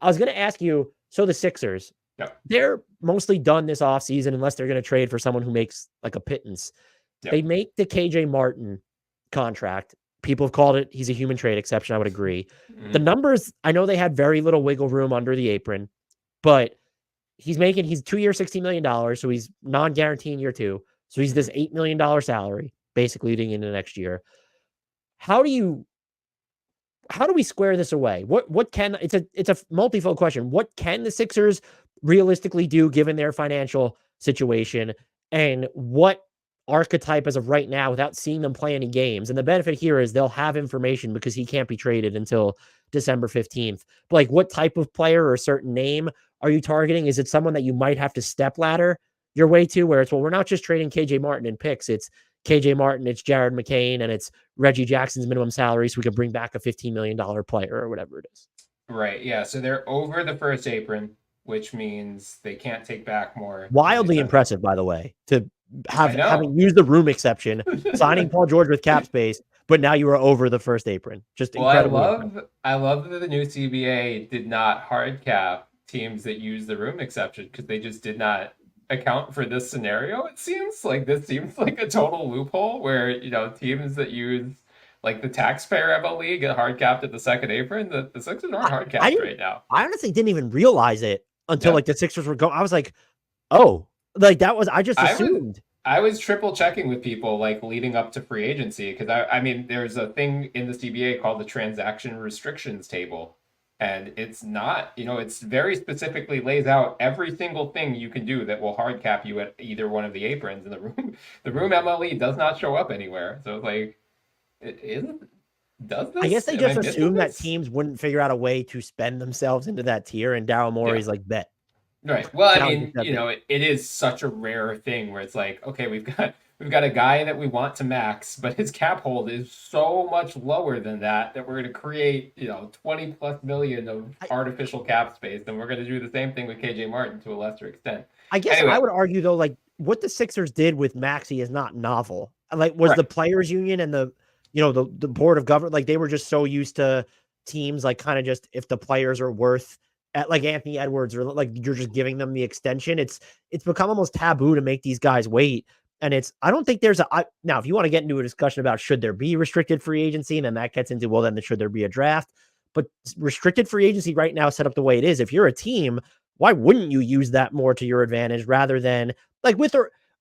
I was going to ask you, so the Sixers, Yep. they're mostly done this offseason unless they're going to trade for someone who makes like a pittance. They Yep. make the KJ Martin contract. People have called it, he's a human trade exception. I would agree. The Mm-hmm. numbers, I know they had very little wiggle room under the apron, but he's 2 years, $60 million. So he's non-guaranteeing year two. So he's this $8 million salary basically leading into next year. How do we square this away? What can it's a multifold question. What can the Sixers realistically do given their financial situation, and what archetype as of right now without seeing them play any games? And the benefit here is they'll have information because he can't be traded until December 15th. But like, what type of player or a certain name are you targeting? Is it someone that you might have to step ladder your way to, where it's, well, we're not just trading KJ Martin and picks, it's KJ Martin, it's Jared McCain, and it's Reggie Jackson's minimum salary, so we can bring back a $15 million player or whatever it is. Right. Yeah. So they're over the first apron, which means they can't take back more than they Wildly send out. impressive, by the way, to I having know. used the room exception, signing Paul George with cap space, but now you are over the first apron. Just Well, I incredibly impressive. love I love that the new CBA did not hard cap teams that use the room exception because they just did not account for this scenario. It seems like this seems like a total loophole where, teams that use like the taxpayer MLE get hard capped at the second apron. The Sixers aren't I, hard I capped didn't. right now. I honestly didn't even realize it until Yeah. like the Sixers were going. I was like, oh, like that was. I just I was assumed. I was triple checking with people like leading up to free agency because I mean there's a thing in the CBA called the transaction restrictions table, and it's not, it's very specifically lays out every single thing you can do that will hard cap you at either one of the aprons in the room. The room MLE does not show up anywhere, so it's like it isn't. Does I guess this? they Am I just missing assumed that this? teams wouldn't figure out a way to spend themselves into that tier, and Daryl Yeah. Morey's like, bet Right. Well, I challenge mean, accepted. it is such a rare thing where it's like, okay, we've got a guy that we want to max, but his cap hold is so much lower than that we're going to create, 20 plus million of I, artificial cap space, and we're going to do the same thing with KJ Martin to a lesser extent. I guess I Anyway, would argue though, like what the Sixers did with Maxi is not novel. Like, was right. the players union and the board of government, like they were just so used to teams like kind of just, if the players are worth at like Anthony Edwards, or like you're just giving them the extension. It's become almost taboo to make these guys wait. And I don't think now if you want to get into a discussion about should there be restricted free agency, and then that gets into, well, then should there be a draft? But restricted free agency right now set up the way it is. If you're a team, why wouldn't you use that more to your advantage rather than like with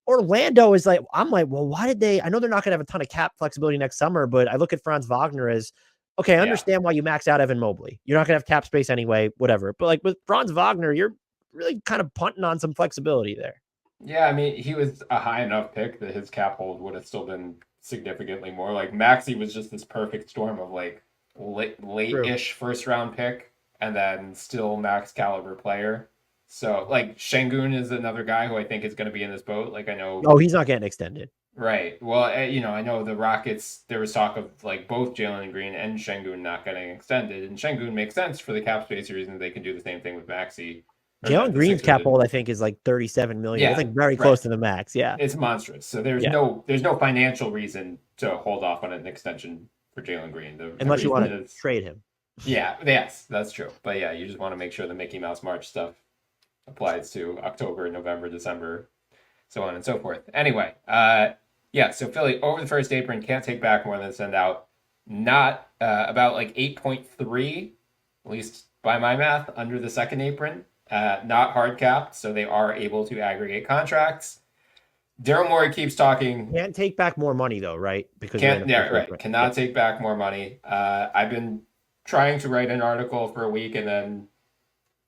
Orlando is like, I'm like, well, why did they? I know they're not going to have a ton of cap flexibility next summer, but I look at Franz Wagner as, okay, I Yeah. understand why you max out Evan Mobley. You're not going to have cap space anyway, whatever. But like with Franz Wagner, you're really kind of punting on some flexibility there. Yeah, I mean, he was a high enough pick that his cap hold would have still been significantly more. Like Maxi was just this perfect storm of like True. late-ish first round pick and then still max caliber player. So like Şengün is another guy who I think is going to be in this boat. Like I know, Oh, he's not getting extended. right? Well, I know the Rockets. There was talk of like both Jalen Green and Şengün not getting extended, and Şengün makes sense for the cap space reason. They can do the same thing with Maxi, or Jalen the Green's Sixers cap did. hold, I think, is like 37 million. It's Yeah, like very right. close to the max. Yeah. It's monstrous. So there's Yeah. no financial reason to hold off on an extension for Jalen Green. The Unless you reason want to is, trade him. yeah, yes, that's true. But yeah, you just want to make sure the Mickey Mouse March stuff applies to October, November, December, so on and so forth. Anyway, yeah, so Philly over the first apron can't take back more than send out. Not about like 8.3, at least by my math, under the second apron. Not hard capped, so they are able to aggregate contracts. Daryl Morey keeps talking. Can't take back more money though, right? Because you're in Can't, a yeah, first right. apron. Yeah. Cannot take back more money. I've been trying to write an article for a week and then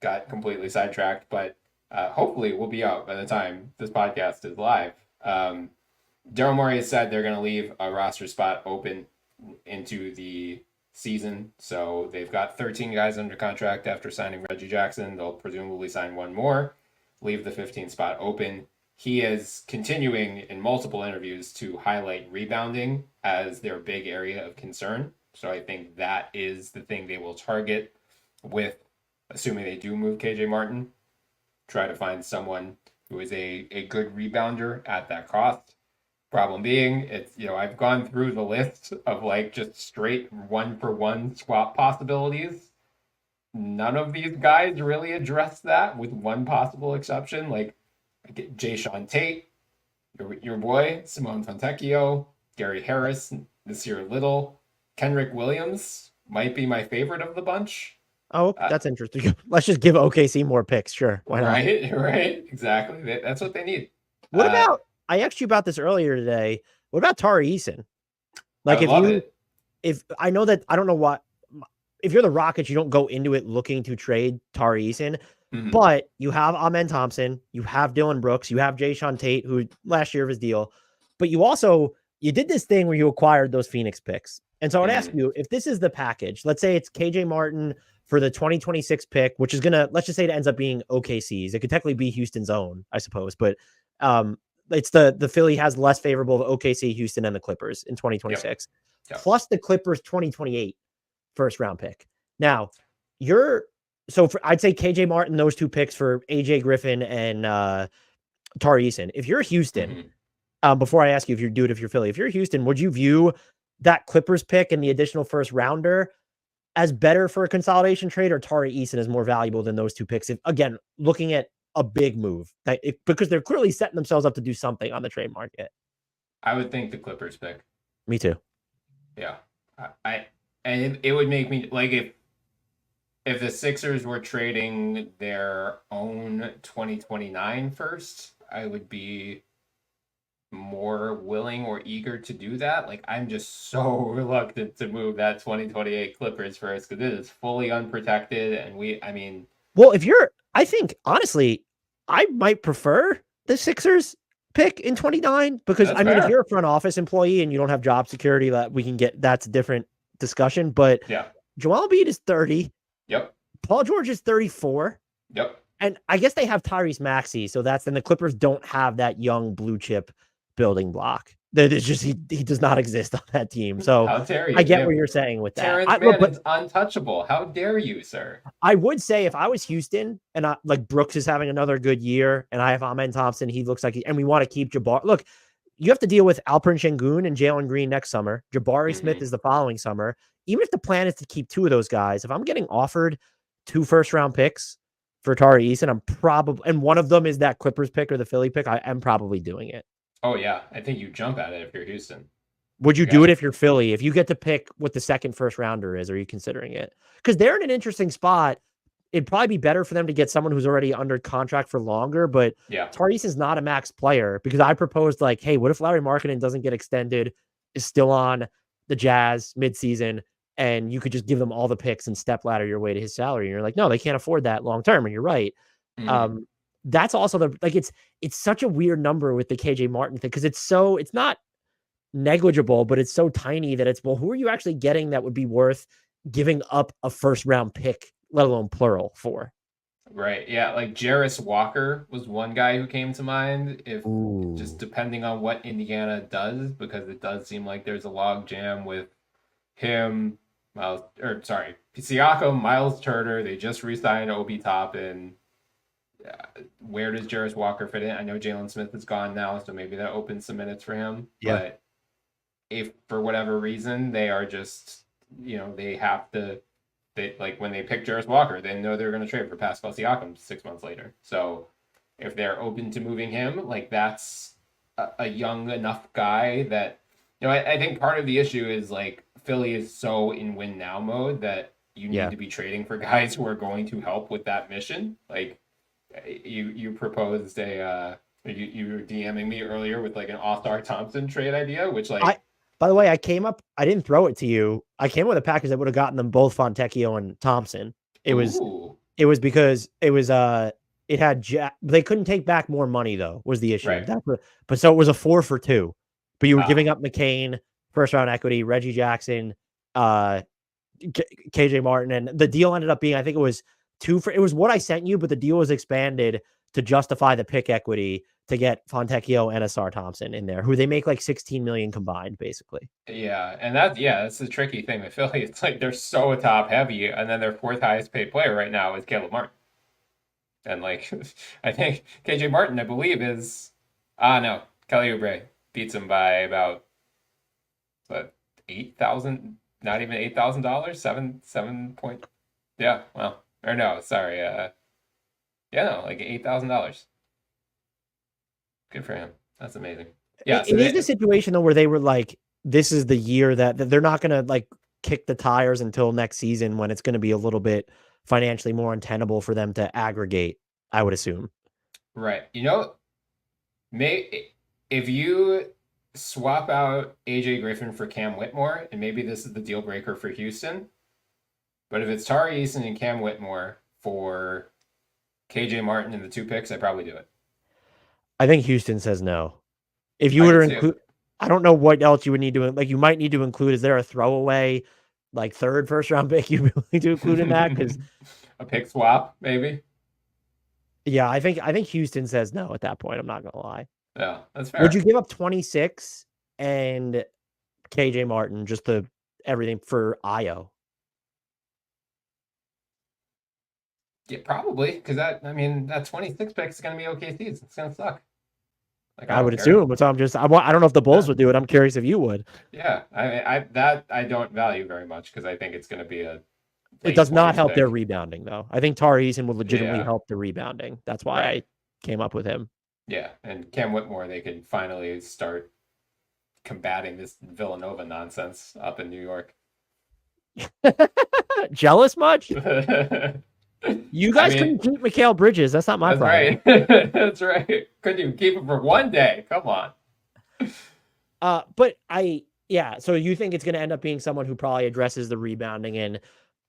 got completely sidetracked, but hopefully we'll be out by the time this podcast is live. Daryl Morey has said they're going to leave a roster spot open into the season. So they've got 13 guys under contract after signing Reggie Jackson. They'll presumably sign one more, leave the 15th spot open. He is continuing in multiple interviews to highlight rebounding as their big area of concern. So I think that is the thing they will target with, assuming they do move KJ Martin, try to find someone who is a good rebounder at that cost. Problem being, it's, I've gone through the list of like just straight one for one swap possibilities. none of these guys really address that, with one possible exception. Like Jay Sean Tate, your boy, Simone Fontecchio, Gary Harris, Nasir Little, Kenrick Williams might be my favorite of the bunch. Oh, Uh, that's interesting. Let's just give OKC more picks. Sure, why not? right, right, exactly. That's what they need. What Uh, about? I asked you about this earlier today. What about Tari Eason? I Like, would love it. if I know that I don't know what if you're the Rockets, you don't go into it looking to trade Tari Eason, Mhm. but you have Amen Thompson, you have Dylan Brooks, you have Jay Sean Tate, who last year of his deal, but you did this thing where you acquired those Phoenix picks. And so I would ask Mhm. you, if this is the package, let's say it's KJ Martin for the 2026 pick, which is gonna, let's just say it ends up being OKC's. It could technically be Houston's own, I suppose, but um it's the Philly has less favorable of OKC, Houston, and the Clippers in Yep. 2026, Yep. plus the Clippers 2028 first round pick. Now, you're I'd say KJ Martin, those two picks for AJ Griffin and Tari Eason. If you're Houston, Mhm. before I ask you if you do it, if you're Philly, if you're Houston, would you view that Clippers pick and the additional first rounder as better for a consolidation trade, or Tari Eason is more valuable than those two picks? If, again, looking at a big move because they're clearly setting themselves up to do something on the trade market. I would think the Clippers pick. Me too. Yeah. I and it would make me like, if the Sixers were trading their own 2029 first, I would be more willing or eager to do that. Like, I'm just so reluctant to move that 2028 Clippers first because it is fully unprotected. And I mean, Well, I think honestly, I might prefer the Sixers pick in 29 because that's I mean, if fair. you're a front office employee and you don't have job security, that's a different discussion. But Yeah. Joel Embiid is 30, Yep. Paul George is 34, Yep. and I guess they have Tyrese Maxey, so then the Clippers don't have that young blue chip building block. That is just he does not exist on that team. So How dare I you? They get what have you're saying with that. Terrence Look, Mann but is untouchable. How dare you, sir? I would say if I was Houston and like Brooks is having another good year and I have Amen Thompson, he looks like and we want to keep Jabbar. Look, you have to deal with Alperen Şengün and Jalen Green next summer. Jabari Smith Mm-hmm. is the following summer. Even if the plan is to keep two of those guys, if I'm getting offered two first round picks for Tari Eason, I'm probably, and one of them is that Clippers pick or the Philly pick, I am probably doing it. Oh yeah, I think you jump at it if you're Houston. Would you You do got it if you're Philly? If you get to pick what the second first rounder is, are you considering it? Because they're in an interesting spot. It'd probably be better for them to get someone who's already under contract for longer, but yeah. Tardis is not a max player because I proposed like, hey, what if Larry Markkinen doesn't get extended, is still on the Jazz midseason, and you could just give them all the picks and step ladder your way to his salary? And you're like, no, they can't afford that long term. And you're right. Mm-hmm. Um, that's also it's such a weird number with the KJ Martin thing because it's not negligible, but it's so tiny that it's, well, who are you actually getting that would be worth giving up a first round pick, let alone plural, for? Right. Yeah. Like Jarris Walker was one guy who came to mind. If just Ooh. depending on what Indiana does, because it does seem like there's a log jam with him, Siakam, Miles Turner. They just re-signed Obi Toppin. Where does Jarris Walker fit in? I know Jalen Smith is gone now, so maybe that opens some minutes for him. Yeah. But if for whatever reason they are just, they have to, like when they pick Jarris Walker, they know they're going to trade for Pascal Siakam 6 months later. So if they're open to moving him, like that's a young enough guy that, I think part of the issue is like Philly is so in win now mode that you need Yeah. to be trading for guys who are going to help with that mission. Like you proposed you were DMing me earlier with like an All-Star Thompson trade idea, which like, By the way, I didn't throw it to you. I came with a package that would have gotten them both Fontecchio and Thompson. ooh, It was because it had they couldn't take back more money though, was the issue. right. But so it was a 4-for-2. But you were Ah, giving up McCain, first round equity, Reggie Jackson, uh KJ Martin, and the deal ended up being, I think it was it was what I sent you, but the deal was expanded to justify the pick equity to get Fontecchio and Asar Thompson in there, who they make like 16 million combined, basically. yeah, and that's the tricky thing with Philly. It's like they're so top heavy, and then their fourth highest paid player right now is Caleb Martin. And like, I think KJ Martin, I believe, is no, Kelly Oubre beats him by about what, 8,000, not even $8,000, 7 point Yeah, well, or no, sorry. Yeah, no, like $8,000. Good for him. That's amazing. Yeah, so It is a they situation though where they were like, this is the year that they're not gonna like kick the tires until next season when it's gonna be a little bit financially more untenable for them to aggregate, I would assume. right. May if you swap out AJ Griffin for Cam Whitmore, and maybe this is the deal breaker for Houston, but if it's Tari Eason and Cam Whitmore for KJ Martin and the 2 picks, I'd probably do it. I think Houston says no. If you I were do to too. include, I don't know what else you would need to like. You might need to include. Is there a throwaway, like third first round pick you need to include in that? Because A pick swap, maybe. yeah, I think Houston says no at that point. I'm not gonna lie. Yeah, that's Would you fair. give up 26 and KJ Martin just to everything for Io? Yeah, probably because that 26 pick is gonna be OKC's. It's gonna suck. Like I I would don't care. assume, but I'm just I don't know if the Bulls Yeah, would do it. I'm curious if you would. yeah. I don't value very much because I think it's gonna be a It late does not 20s help their pick. rebounding though. I think Tari Eason would legitimately Yeah, help the rebounding. That's why right. I came up with him. Yeah, and Cam Whitmore, they could finally start combating this Villanova nonsense up in New York. Jealous much? I You guys mean, couldn't keep Mikal Bridges. That's not my that's problem. right. That's right. Couldn't even keep him for one day. Come on. But yeah, so you think it's going to end up being someone who probably addresses the rebounding. And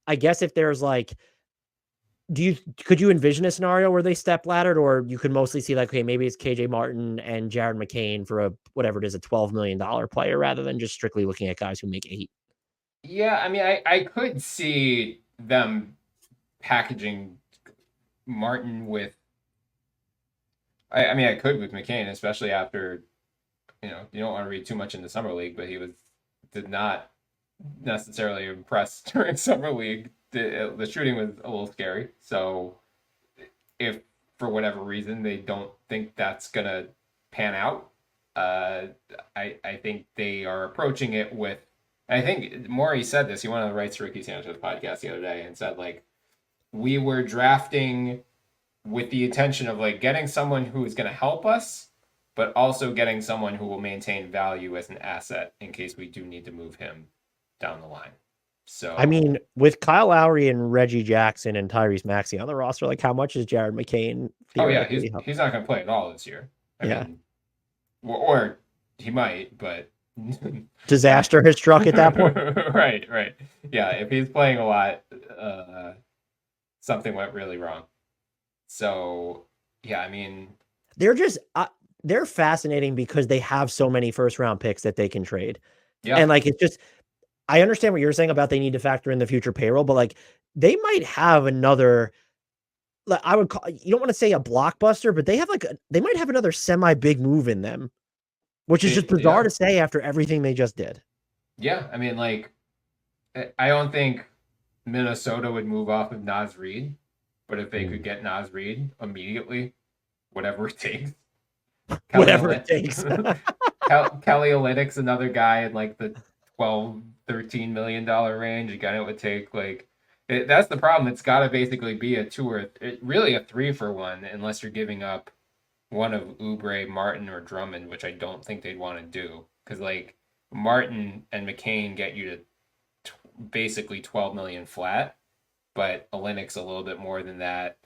I guess if there's like, could you envision a scenario where they step laddered, or you could mostly see like, okay, maybe it's KJ Martin and Jared McCain for a whatever it is, a $12 million player rather than just strictly looking at guys who make 8. Yeah, I could see them packaging Martin with. I could with McCain, especially after you don't want to read too much into summer league, but did not necessarily impress during summer league. The shooting was a little scary. So if for whatever reason they don't think that's gonna pan out, uh, I think they are approaching it with. I think Maury said this. He went on the Rights to Ricky Sanchez podcast the other day and said like we were drafting with the intention of like getting someone who is going to help us, but also getting someone who will maintain value as an asset in case we do need to move him down the line. I So, mean, with Kyle Lowry and Reggie Jackson and Tyrese Maxey on the roster, like how much is Jared McCain oh yeah, he's theoretically help? he's not going to play at all this year. I Yeah. mean, or he might, but Disaster has struck at that point. right, right, yeah. If he's playing a lot, something went really wrong. So, yeah, I mean, They're just they're fascinating because they have so many first round picks that they can trade. yeah, And like it's just I understand what you're saying about they need to factor in the future payroll, but like they might have another like I would call you don't want to say a blockbuster, but they have like they might have another semi big move in them, which is just bizarre yeah, to say after everything they just did. yeah. I mean, like, I don't think Minnesota would move off of Nas Reed, but if they could get Nas Reed immediately, whatever it takes. Kelly Whatever it Olynyk, takes. Kelly Olynyk's another guy in like the 12, $13 million range. Again, it would take like that's the problem. It's got to basically be a two or really a 3-for-1, unless you're giving up one of Oubre, Martin, or Drummond, which I don't think they'd want to do because like Martin and McCain get you to basically 12 million flat, but Olynyk's a little bit more than that.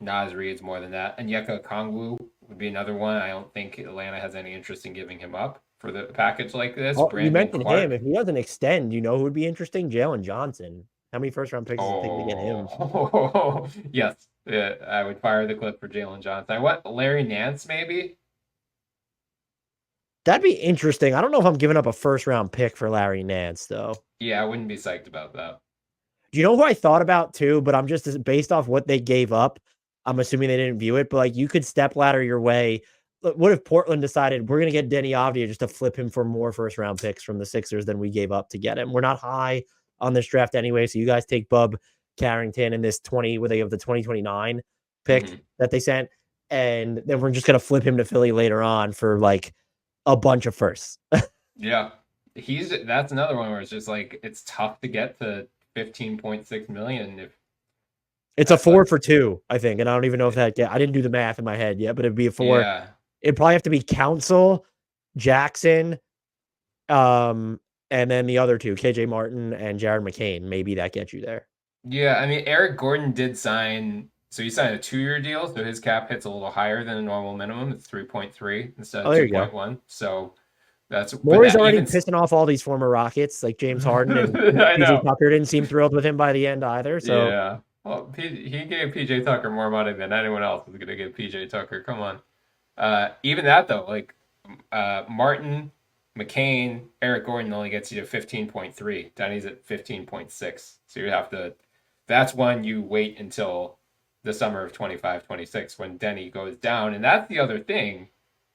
Nas Reed's more than that. And Yeka Kongwu would be another one. I don't think Atlanta has any interest in giving him up for the package like this. Oh, you Brandon mentioned him. Clark. If he doesn't extend, you know who would be interesting? Jalen Johnson. How many first round picks does it take to get him? Oh, yes. Yeah, I would fire the clip for Jalen Johnson. I want Larry Nance, maybe. That'd be interesting. I don't know if I'm giving up a first round pick for Larry Nance, though. Yeah, I wouldn't be psyched about that. Do you know who I thought about too? But I'm just based off what they gave up. I'm assuming they didn't view it, but like you could step ladder your way. What if Portland decided we're going to get Denny Avdia just to flip him for more first round picks from the Sixers than we gave up to get him? We're not high on this draft anyway. So you guys take Bub Carrington and this 20, where they have the 2029 pick Mm-hmm. that they sent. And then we're just going to flip him to Philly later on for like a bunch of firsts. Yeah. That's another one where it's just like it's tough to get to 15.6 million. If It's a 4 for 2, I think, and I don't even know if I didn't do the math in my head yet, but it'd be a 4. Yeah. It'd probably have to be Council, Jackson, and then the other two, KJ Martin and Jared McCain. Maybe that gets you there. Yeah, I mean, Eric Gordon did sign, so he signed a 2-year deal, so his cap hit's a little higher than a normal minimum. It's 3.3 instead of there you go. 2.1. So that's Morey's already pissing off all these former Rockets like James Harden, and PJ Tucker didn't seem thrilled with him by the end either. So yeah, well, he gave PJ Tucker more money than anyone else was going to give PJ Tucker. Come on. Even that though, like Martin, McCain, Eric Gordon only gets you to 15.3. Denny's at 15.6. So you have to. That's when you wait until the summer of 25-26 when Denny goes down, and that's the other thing.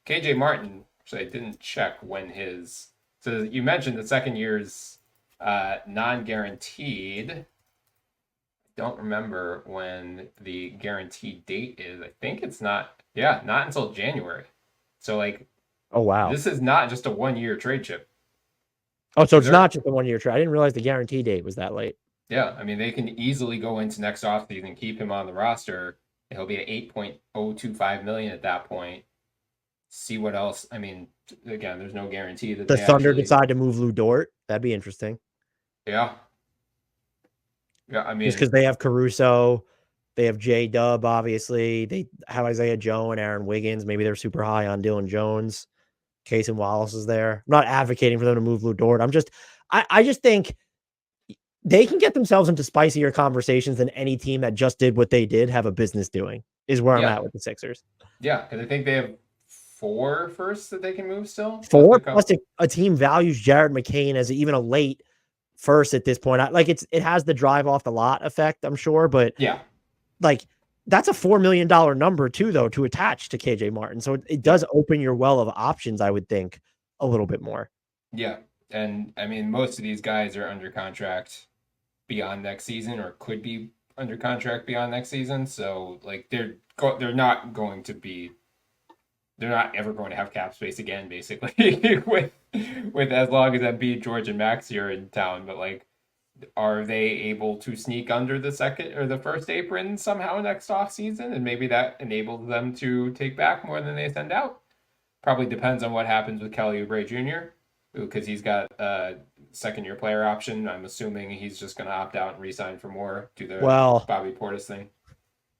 KJ Martin. So I didn't check when his. So you mentioned the second year's non-guaranteed. Don't remember when the guaranteed date is. I think it's not. Yeah, not until January. So like, oh wow, this is not just a 1-year trade chip. Oh, so it's not just a 1-year trade. I didn't realize the guarantee date was that late. Yeah, I mean they can easily go into next offseason and keep him on the roster. He'll be at 8.025 million at that point. See what else. I mean, again, there's no guarantee that the Thunder decide to move Lou Dort. That'd be interesting. Yeah. Yeah, I mean, just because they have Caruso, they have J-Dub, obviously. They have Isaiah Joe and Aaron Wiggins. Maybe they're super high on Dylan Jones. Casey Wallace is there. I'm not advocating for them to move Lou Dort. I just think they can get themselves into spicier conversations than any team that just did what they did have a business doing, is where I'm at with the Sixers. Yeah, because I think they have 4 firsts that they can move still. 4 plus a team values Jared McCain as even a late first at this point. It has the drive off the lot effect, I'm sure, but yeah, like that's a $4 million number too, though, to attach to KJ Martin. So it does open your well of options, I would think, a little bit more. Yeah, and I mean, most of these guys are under contract beyond next season, or could be under contract beyond next season. So like they're not going to be. They're not ever going to have cap space again, basically, with as long as Embiid, George, and Maxey are in town. But like, are they able to sneak under the second or the first apron somehow next off season? And maybe that enables them to take back more than they send out. Probably depends on what happens with Kelly Oubre Jr. because he's got a second-year player option. I'm assuming he's just going to opt out and re-sign for more, do the Bobby Portis thing.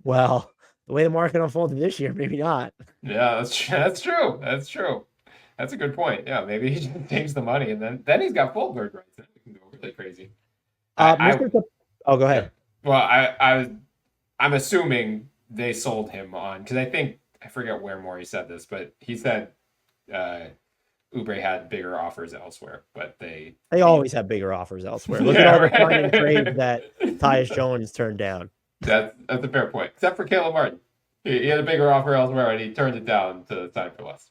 Well, the way the market unfolded this year, maybe not. Yeah, that's true. That's true. That's a good point. Yeah, maybe he just takes the money and then he's got full bird rights. Then he can go really crazy. Go ahead. Yeah. Well, I'm assuming they sold him on because I forget where Morey said this, but he said Oubre had bigger offers elsewhere, but they always have bigger offers elsewhere. Look at all the signing trades that Tyus Jones turned down. That's a fair point, except for Caleb Martin. He had a bigger offer elsewhere, and he turned it down to sign for less.